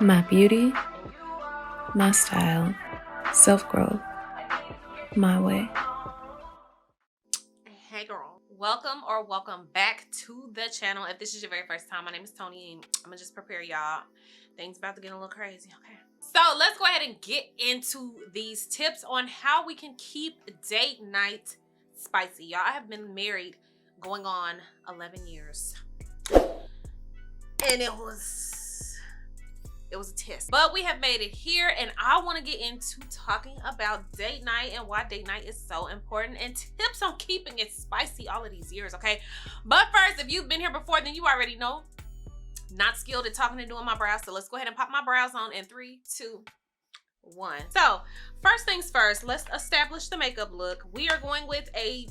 My beauty, my style, self-growth, my way. Hey girl, welcome back to the channel. If this is your very first time, my name is Toni and I'm gonna just prepare y'all. Things about to get a little crazy, okay? So let's go ahead and get into these tips on how we can keep date night spicy. Y'all, I have been married going on 11 years. And it was a test, but we have made it here, and I want to get into talking about date night and why date night is so important and tips on keeping it spicy all of these years, okay? But first, if you've been here before, then you already know, not skilled at talking and doing my brows, so let's go ahead and pop my brows on in 3, 2, 1. So first things first, let's establish the makeup look. We are going with a,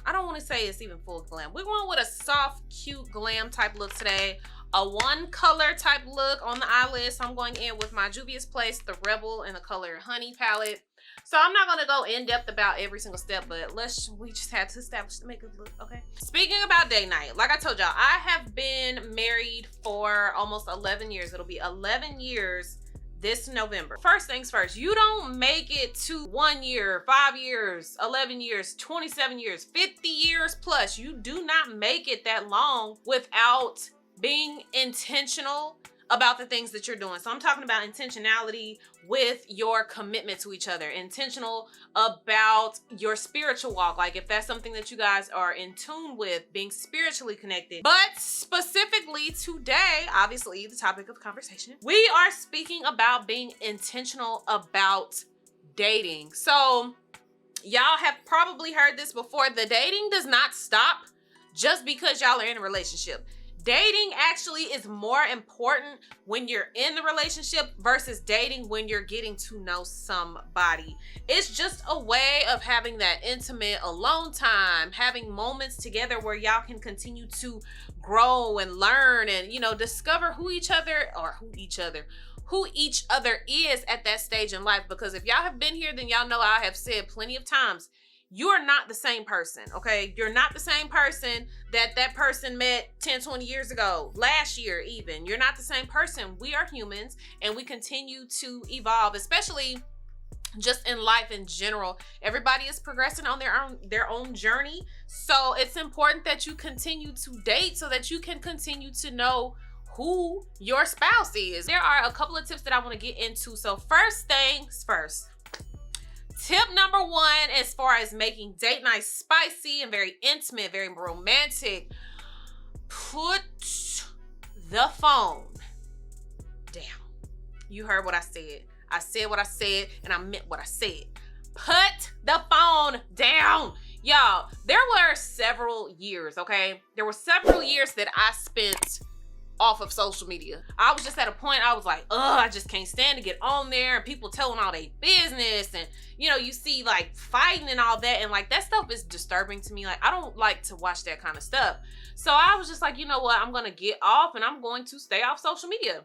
I don't want to say it's even full glam. We're going with a soft, cute glam type look today. A one color type look on the eyelids. So I'm going in with my Juvias Place, the Rebel in the color Honey palette. So I'm not gonna go in depth about every single step, but we just had to establish the makeup look, okay? Speaking about date night, like I told y'all, I have been married for almost 11 years. It'll be 11 years this November. First things first, you don't make it to 1 year, 5 years, 11 years, 27 years, 50 years plus. You do not make it that long without being intentional about the things that you're doing. So I'm talking about intentionality with your commitment to each other, intentional about your spiritual walk. Like if that's something that you guys are in tune with, being spiritually connected. But specifically today, obviously the topic of conversation, we are speaking about being intentional about dating. So y'all have probably heard this before. The dating does not stop just because y'all are in a relationship. Dating actually is more important when you're in the relationship versus dating when you're getting to know somebody. It's just a way of having that intimate alone time, having moments together where y'all can continue to grow and learn and, you know, discover who each other is at that stage in life. Because if y'all have been here, then y'all know I have said plenty of times, you are not the same person, okay? You're not the same person that person met 10, 20 years ago, last year even. You're not the same person. We are humans and we continue to evolve, especially just in life in general. Everybody is progressing on their own journey. So it's important that you continue to date so that you can continue to know who your spouse is. There are a couple of tips that I want to get into. So first things first. Tip number 1, as far as making date night spicy and very intimate, very romantic, put the phone down. You heard what I said. I said what I said and I meant what I said. Put the phone down. Y'all, there were several years, okay? There were several years that I spent off of social media. I was just at a point, I was like, I just can't stand to get on there and people telling all their business, and you know, you see like fighting and all that, and like that stuff is disturbing to me. Like I don't like to watch that kind of stuff. So I was just like, you know what, I'm gonna get off and I'm going to stay off social media.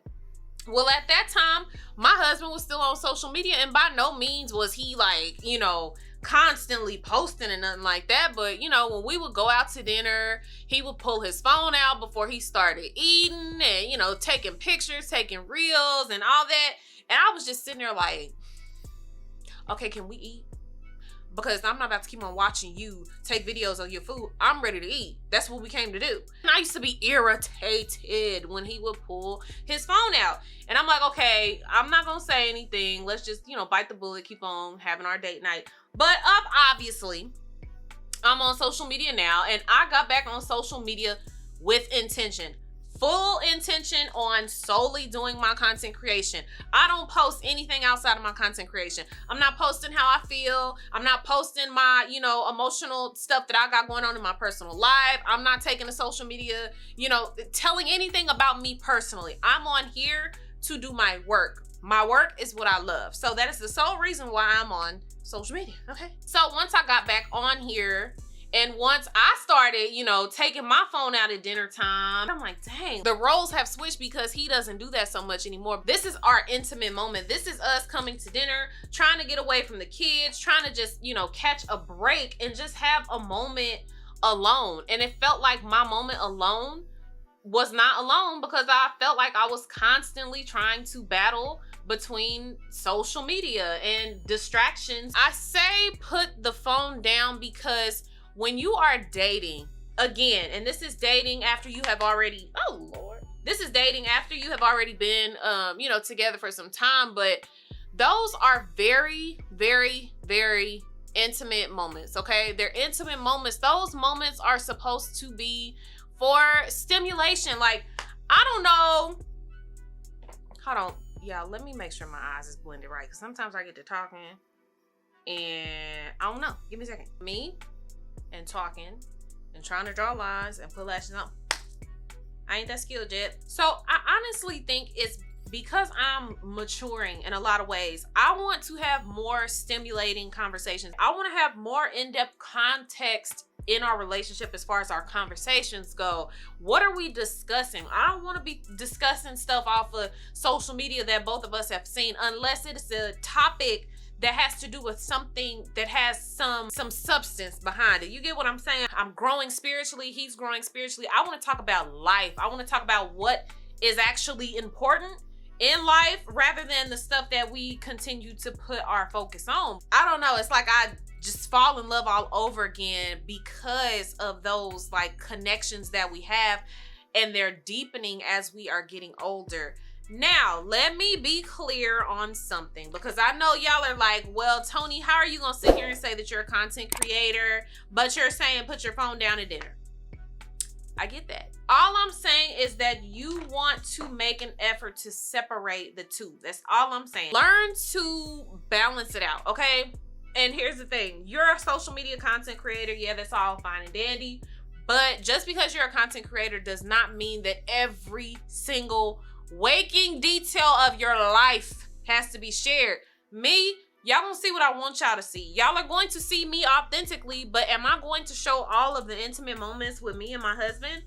Well, at that time, my husband was still on social media, and by no means was he like, you know, constantly posting and nothing like that. But you know, when we would go out to dinner, he would pull his phone out before he started eating and, you know, taking pictures, taking reels and all that. And I was just sitting there like, okay, can we eat? Because I'm not about to keep on watching you take videos of your food. I'm ready to eat. That's what we came to do. And I used to be irritated when he would pull his phone out. And I'm like, okay, I'm not gonna say anything. Let's just, you know, bite the bullet, keep on having our date night. But obviously, I'm on social media now, and I got back on social media with intention. Full intention on solely doing my content creation. I don't post anything outside of my content creation. I'm not posting how I feel. I'm not posting my, you know, emotional stuff that I got going on in my personal life. I'm not taking to social media, you know, telling anything about me personally. I'm on here to do my work. My work is what I love. So that is the sole reason why I'm on social media, okay? So once I got back on here, and once I started, you know, taking my phone out at dinner time, I'm like, dang, the roles have switched because he doesn't do that so much anymore. This is our intimate moment. This is us coming to dinner, trying to get away from the kids, trying to just, you know, catch a break and just have a moment alone. And it felt like my moment alone was not alone because I felt like I was constantly trying to battle between social media and distractions. I say put the phone down because when you are dating, again, and this is dating after you have already, oh Lord, this is dating after you have already been, together for some time, but those are very, very, very intimate moments, okay? They're intimate moments. Those moments are supposed to be for stimulation. Like, I don't know. Hold on. Yeah, let me make sure my eyes is blended right, because sometimes I get to talking and I don't know. Give me a second. Me and talking and trying to draw lines and put lashes on. I ain't that skilled yet. So I honestly think it's because I'm maturing in a lot of ways. I want to have more stimulating conversations. I want to have more in-depth context in our relationship as far as our conversations go. What are we discussing? I don't want to be discussing stuff off of social media that both of us have seen, unless it is a topic that has to do with something that has some substance behind it. You get what I'm saying? I'm growing spiritually. He's growing spiritually. I want to talk about life. I want to talk about what is actually important in life rather than the stuff that we continue to put our focus on. I don't know. It's like I just fall in love all over again because of those like connections that we have, and they're deepening as we are getting older. Now, let me be clear on something, because I know y'all are like, well, Toni, how are you gonna sit here and say that you're a content creator, but you're saying put your phone down at dinner? I get that. All I'm saying is that you want to make an effort to separate the two. That's all I'm saying. Learn to balance it out, okay? And here's the thing. You're a social media content creator. Yeah, that's all fine and dandy. But just because you're a content creator does not mean that every single waking detail of your life has to be shared. Me, y'all gonna see what I want y'all to see. Y'all are going to see me authentically, but am I going to show all of the intimate moments with me and my husband?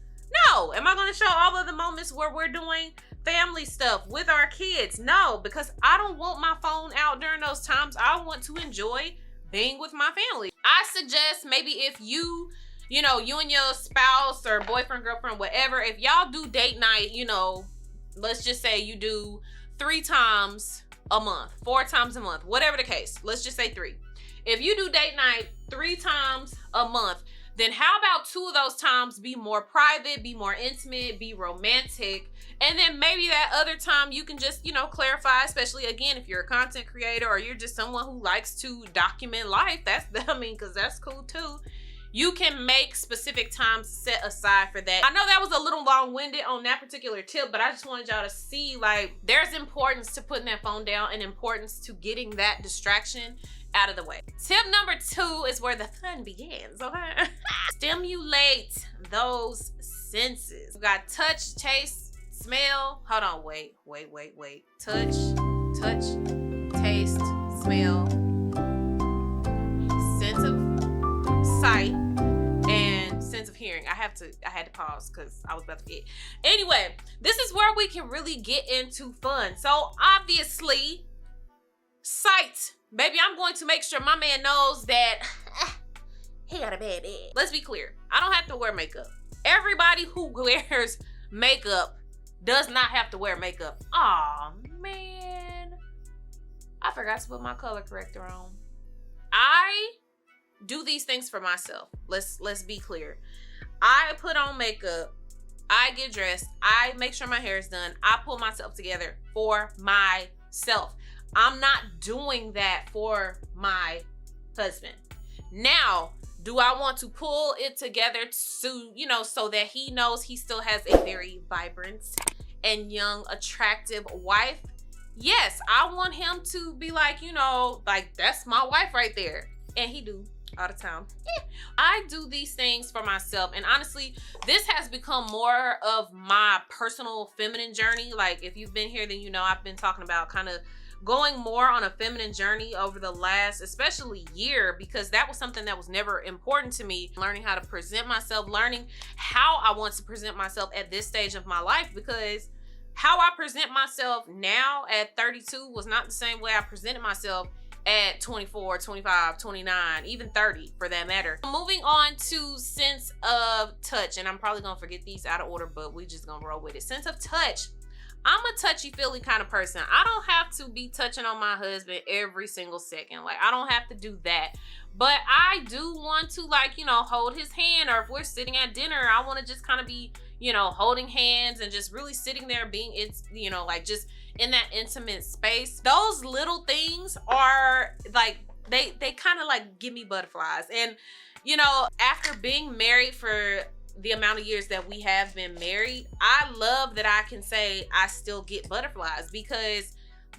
No. Am I going to show all of the moments where we're doing family stuff with our kids? No, because I don't want my phone out during those times. I want to enjoy being with my family. I suggest maybe if you and your spouse or boyfriend, girlfriend, whatever, if y'all do date night, let's just say you do 3 times a month, 4 times a month, whatever the case. Let's just say 3. If you do date night 3 times a month, then how about 2 of those times be more private, be more intimate, be romantic, and then maybe that other time you can just, clarify, especially again, if you're a content creator or you're just someone who likes to document life, because that's cool too. You can make specific times set aside for that. I know that was a little long-winded on that particular tip, but I just wanted y'all to see, like, there's importance to putting that phone down and importance to getting that distraction out of the way. Tip number 2 is where the fun begins, okay? Stimulate those senses. We got touch, taste, smell. Hold on, wait. Touch, taste, smell, sense of sight, and sense of hearing. I had to pause because I was about to forget. Anyway, this is where we can really get into fun. So obviously, sight. Baby, I'm going to make sure my man knows that he got a bad head. Let's be clear. I don't have to wear makeup. Everybody who wears makeup does not have to wear makeup. Aw, man. I forgot to put my color corrector on. I do these things for myself. Let's be clear. I put on makeup. I get dressed. I make sure my hair is done. I pull myself together for myself. I'm not doing that for my husband. Now, do I want to pull it together to, so that he knows he still has a very vibrant and young, attractive wife? Yes, I want him to be like, like, that's my wife right there. And he do all the time. I do these things for myself. And honestly, this has become more of my personal feminine journey. Like, if you've been here, then I've been talking about kind of going more on a feminine journey over the last, especially year, because that was something that was never important to me. Learning how to present myself, learning how I want to present myself at this stage of my life, because how I present myself now at 32 was not the same way I presented myself at 24, 25, 29, even 30 for that matter. Moving on to sense of touch, and I'm probably gonna forget these out of order, but we just gonna roll with it. Sense of touch. I'm a touchy-feely kind of person. I don't have to be touching on my husband every single second. Like, I don't have to do that. But I do want to, like, you know, hold his hand, or if we're sitting at dinner, I want to just kind of be, you know, holding hands and just really sitting there being, it's, you know, like just in that intimate space. Those little things are like, they kind of like give me butterflies. And, you know, after being married for the amount of years that we have been married, I love that I can say I still get butterflies, because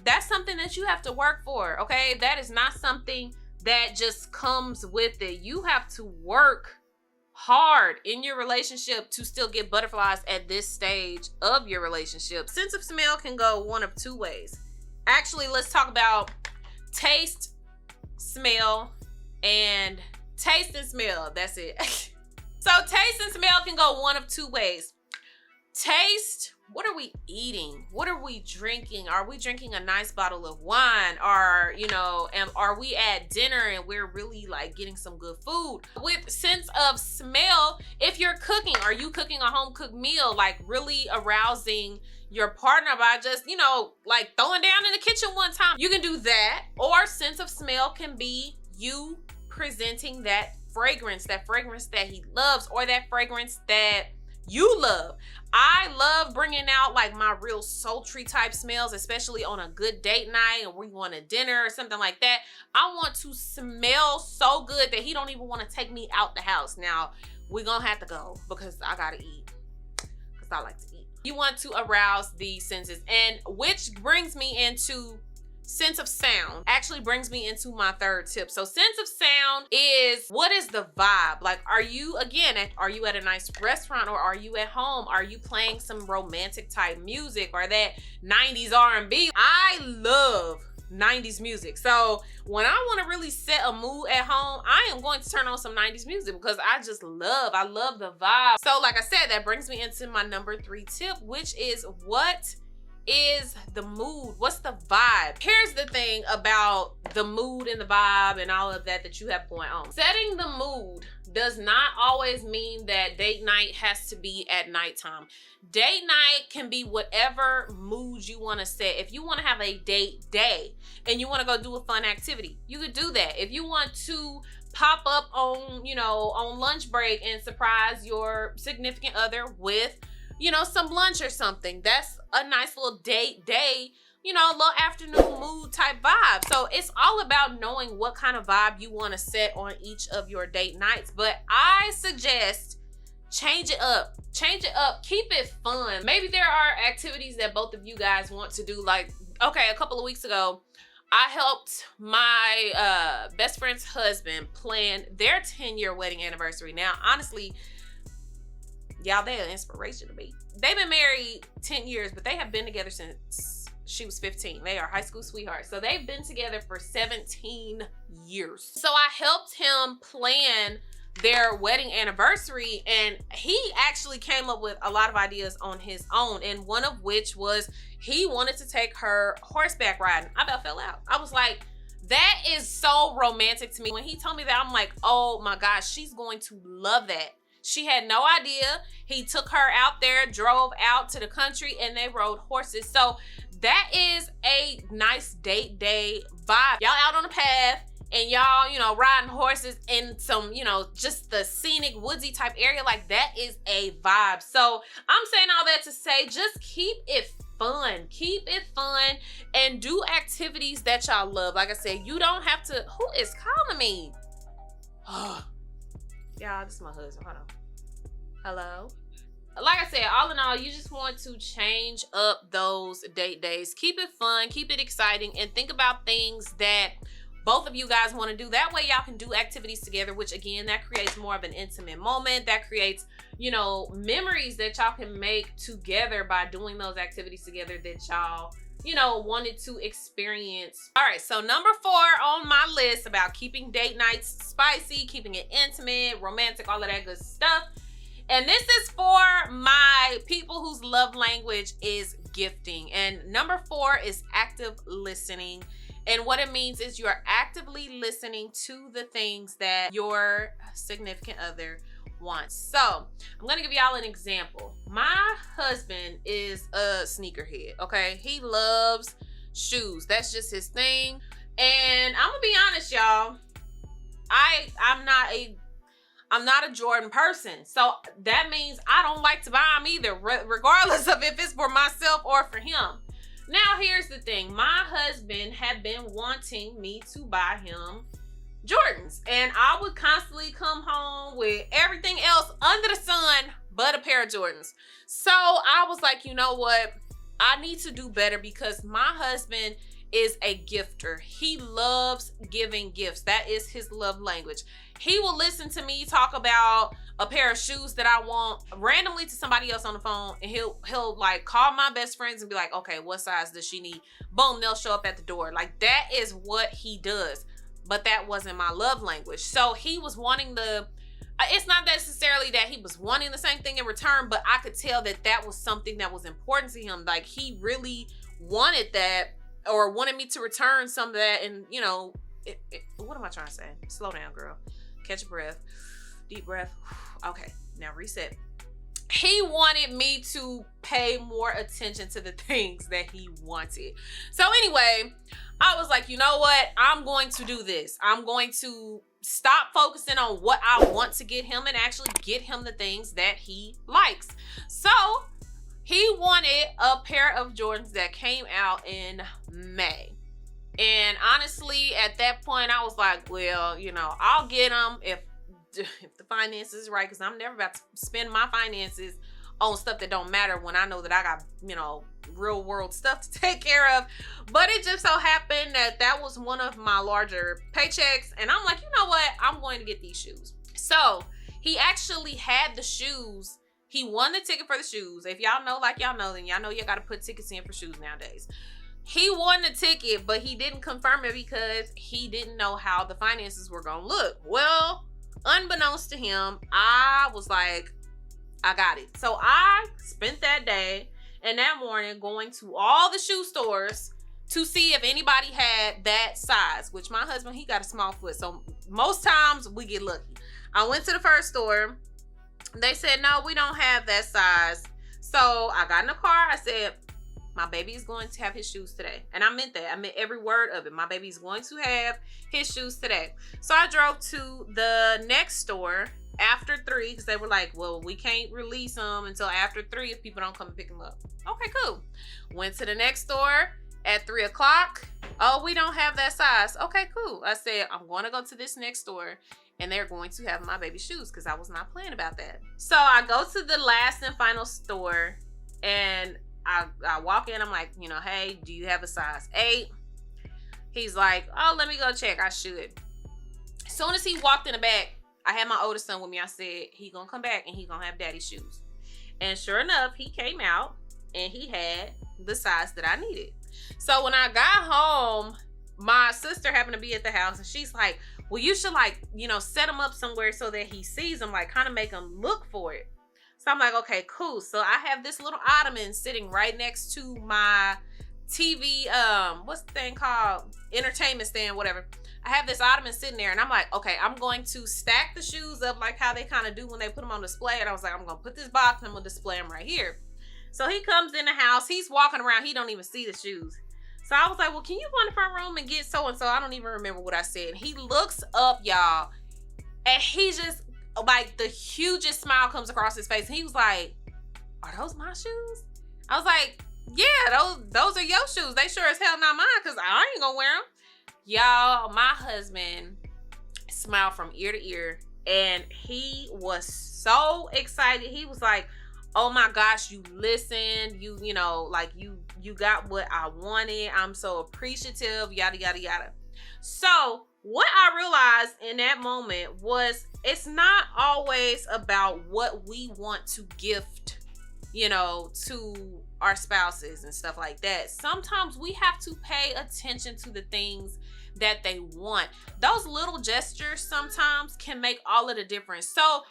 that's something that you have to work for, okay? That is not something that just comes with it. You have to work hard in your relationship to still get butterflies at this stage of your relationship. Sense of smell can go one of two ways. Actually, let's talk about taste, smell, and taste and smell. That's it. So taste and smell can go one of two ways. Taste, what are we eating? What are we drinking? Are we drinking a nice bottle of wine? Or, you know, are we at dinner and we're really like getting some good food? With sense of smell, if you're cooking, are you cooking a home cooked meal, like really arousing your partner by just, you know, like throwing down in the kitchen one time? You can do that. Or sense of smell can be you presenting that fragrance that he loves, or that fragrance that you love. I love bringing out like my real sultry type smells, especially on a good date night and we want a dinner or something like that. I want to smell so good that he don't even want to take me out the house. Now, we're gonna have to go because I gotta eat, because I like to eat. You want to arouse these senses, and which brings me into sense of sound. Actually brings me into my third tip. So sense of sound is, what is the vibe? Like, are you, again, are you at a nice restaurant, or are you at home? Are you playing some romantic type music, or that 90s R&B? I love 90s music. So when I want to really set a mood at home, I am going to turn on some 90s music, because I love the vibe. So like I said, that brings me into my number 3 tip, which is, what is the mood? What's the vibe? Here's the thing about the mood and the vibe and all of that you have going on. Setting the mood does not always mean that date night has to be at nighttime. Date night can be whatever mood you want to set. If you want to have a date day and you want to go do a fun activity, you could do that. If you want to pop up on, you know, on lunch break and surprise your significant other with, you know, some lunch or something, that's a nice little date day, you know, a little afternoon mood type vibe. So it's all about knowing what kind of vibe you want to set on each of your date nights. But I suggest change it up, keep it fun. Maybe there are activities that both of you guys want to do. Like, okay, a couple of weeks ago, I helped my best friend's husband plan their 10-year wedding anniversary. Now, honestly, y'all, they're an inspiration to me. They've been married 10 years, but they have been together since she was 15. They are high school sweethearts. So they've been together for 17 years. So I helped him plan their wedding anniversary, and he actually came up with a lot of ideas on his own, and one of which was he wanted to take her horseback riding. I about fell out. I was like, that is so romantic to me. When he told me that, I'm like, oh my gosh, she's going to love that. She had no idea. He took her out there, drove out to the country, and they rode horses. So that is a nice date day vibe. Y'all out on the path and y'all, you know, riding horses in some, you know, just the scenic woodsy type area. Like, that is a vibe. So I'm saying all that to say, just keep it fun. Keep it fun and do activities that y'all love. Like I said, you don't have to, who is calling me? Oh. Y'all, this is my husband. Hold on. Hello? Like I said, all in all, you just want to change up those date days. Keep it fun, keep it exciting, and think about things that both of you guys want to do. That way y'all can do activities together, which again, that creates more of an intimate moment. That creates, you know, memories that y'all can make together by doing those activities together that y'all, you know, wanted to experience. All right, so number 4 on my list about keeping date nights spicy, keeping it intimate, romantic, all of that good stuff. And this is for my people whose love language is gifting. And number 4 is active listening And what it means is you're actively listening to the things that your significant other wants. So I'm gonna give y'all an example. My husband is a sneakerhead, okay? He loves shoes. That's just his thing. And I'm gonna be honest, y'all. I'm not a Jordan person. So that means I don't like to buy them either, regardless of if it's for myself or for him. Now, here's the thing. My husband had been wanting me to buy him Jordans. And I would constantly come home with everything else under the sun but a pair of Jordans. So I was like, you know what? I need to do better because my husband is a gifter. He loves giving gifts. That is his love language. He will listen to me talk about a pair of shoes that I want randomly to somebody else on the phone, and he'll like call my best friends and be like, okay, what size does she need? Boom, they'll show up at the door. Like, that is what he does. But that wasn't my love language. So he was wanting it's not necessarily that he was wanting the same thing in return, but I could tell that that was something that was important to him. Like, he really wanted that, or wanted me to return some of that. And you know, what am I trying to say? Slow down, girl. Catch a breath. Deep breath. Okay, now reset. He wanted me to pay more attention to the things that he wanted. So anyway, I was like, you know what? I'm going to do this. I'm going to stop focusing on what I want to get him and actually get him the things that he likes. So he wanted a pair of Jordans that came out in May. And honestly, at that point, I was like, well, you know, I'll get them if the finances is right, because I'm never about to spend my finances on stuff that don't matter when I know that I got, you know, real world stuff to take care of. But it just so happened that that was one of my larger paychecks, and I'm like, you know what, I'm going to get these shoes. So he actually had the shoes. He won the ticket for the shoes. If y'all know, like y'all know, then y'all know you got to put tickets in for shoes nowadays. He won the ticket, but he didn't confirm it because he didn't know how the finances were gonna look. Well, unbeknownst to him, I was like, I got it. So I spent that day and that morning going to all the shoe stores to see if anybody had that size, which my husband, he got a small foot. So most times we get lucky. I went to the first store. They said, no, we don't have that size. So I got in the car. I said, my baby is going to have his shoes today. And I meant that. I meant every word of it. My baby is going to have his shoes today. So I drove to the next store after 3 because they were like, well, we can't release them until after 3 if people don't come and pick them up. Okay, cool. Went to the next store at 3 o'clock. Oh, we don't have that size. Okay, cool. I said, I'm going to go to this next store and they're going to have my baby shoes because I was not playing about that. So I go to the last and final store and I walk in, I'm like, you know, hey, do you have a size 8? He's like, oh, let me go check. I should. As soon as he walked in the back, I had my oldest son with me. I said, he gonna come back and he gonna have daddy's shoes. And sure enough, he came out and he had the size that I needed. So when I got home, my sister happened to be at the house and she's like, well, you should like, you know, set him up somewhere so that he sees them, like kind of make him look for it. So I'm like, okay, cool. So I have this little ottoman sitting right next to my TV, what's the thing called? Entertainment stand, whatever. I have this ottoman sitting there and I'm like, okay, I'm going to stack the shoes up like how they kind of do when they put them on display. And I was like, I'm going to put this box and I'm going to display them right here. So he comes in the house, he's walking around, he don't even see the shoes. So I was like, well, can you go in the front room and get so-and-so? I don't even remember what I said. He looks up, y'all, and he just, like, the hugest smile comes across his face. And he was like, are those my shoes? I was like, yeah, those are your shoes. They sure as hell not mine because I ain't gonna wear them. Y'all, my husband smiled from ear to ear and he was so excited. He was like, oh my gosh, you listened. You know, like you got what I wanted. I'm so appreciative, yada, yada, yada. So what I realized in that moment was it's not always about what we want to gift, you know, to our spouses and stuff like that. Sometimes we have to pay attention to the things that they want. Those little gestures sometimes can make all of the difference. So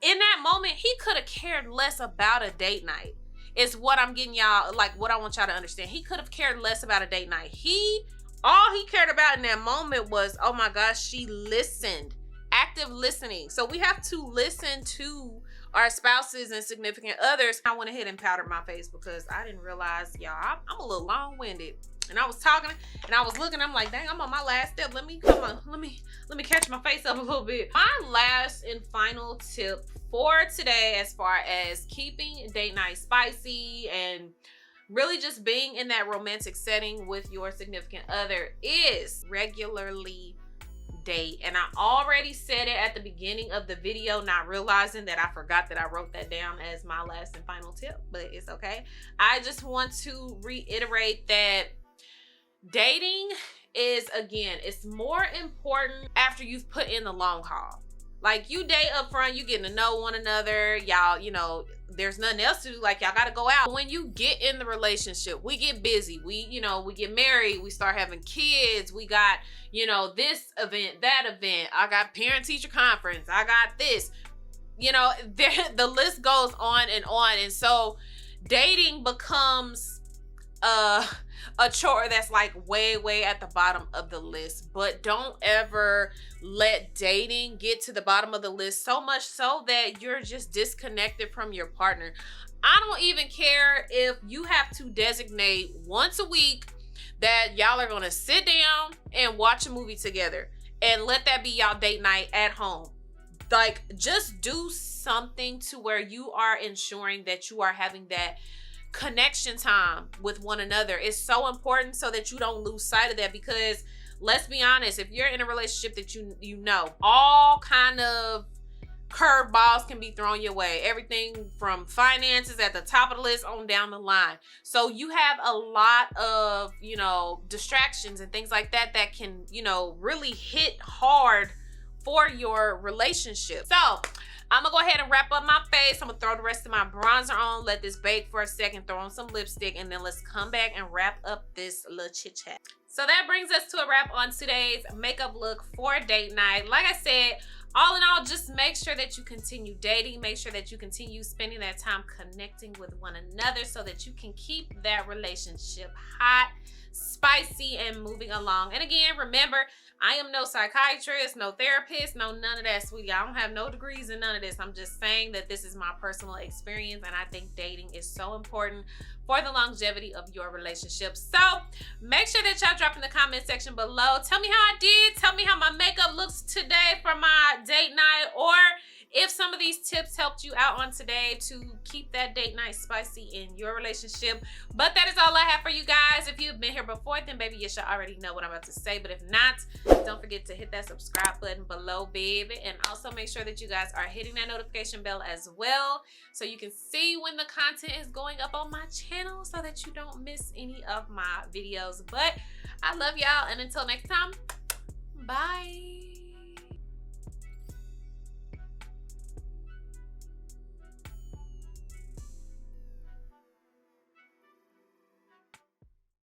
in that moment, he could have cared less about a date night. Is what I'm getting y'all, like what I want y'all to understand. He could have cared less about a date night. He All he cared about in that moment was, oh my gosh, she listened. Active listening. So we have to listen to our spouses and significant others. I went ahead and powdered my face because I didn't realize, y'all, I'm a little long-winded. And I was talking and I was looking, I'm like, dang, I'm on my last step. Let me catch my face up a little bit. My last and final tip for today, as far as keeping date night spicy and really just being in that romantic setting with your significant other, is regularly date. And I already said it at the beginning of the video, not realizing that I forgot that I wrote that down as my last and final tip, but it's okay. I just want to reiterate that dating is, again, it's more important after you've put in the long haul. Like, you date up front, you getting to know one another, y'all, you know, there's nothing else to do, like y'all gotta go out. When you get in the relationship, we get busy, we get married, we start having kids, we got, you know, this event, that event, I got parent teacher conference, I got this, you know, the list goes on. And so dating becomes a chore that's like way at the bottom of the list. But don't ever let dating get to the bottom of the list so much so that you're just disconnected from your partner. I don't even care if you have to designate once a week that y'all are gonna sit down and watch a movie together, and let that be y'all date night at home. Like, just do something to where you are ensuring that you are having that connection time with one another. Is so important so that you don't lose sight of that, because let's be honest, if you're in a relationship that you know, all kind of curveballs can be thrown your way. Everything from finances at the top of the list on down the line. So you have a lot of, you know, distractions and things like that that can, you know, really hit hard for your relationship. So I'm gonna go ahead and wrap up my face. I'm gonna throw the rest of my bronzer on, let this bake for a second, throw on some lipstick, and then let's come back and wrap up this little chit chat. So that brings us to a wrap on today's makeup look for date night. Like I said, all in all, just make sure that you continue dating. Make sure that you continue spending that time connecting with one another so that you can keep that relationship hot, spicy, and moving along. And again, remember, I am no psychiatrist, no therapist, no none of that, sweetie. I don't have no degrees in none of this. I'm just saying that this is my personal experience, and I think dating is so important for the longevity of your relationship. So make sure that y'all drop in the comment section below. Tell me how I did. Tell me how my makeup looks today for my date night, or if some of these tips helped you out on today to keep that date night spicy in your relationship. But that is all I have for you guys. If you've been here before, then baby, you should already know what I'm about to say. But if not, don't forget to hit that subscribe button below, baby. And also make sure that you guys are hitting that notification bell as well, so you can see when the content is going up on my channel, so that you don't miss any of my videos. But I love y'all, and until next time,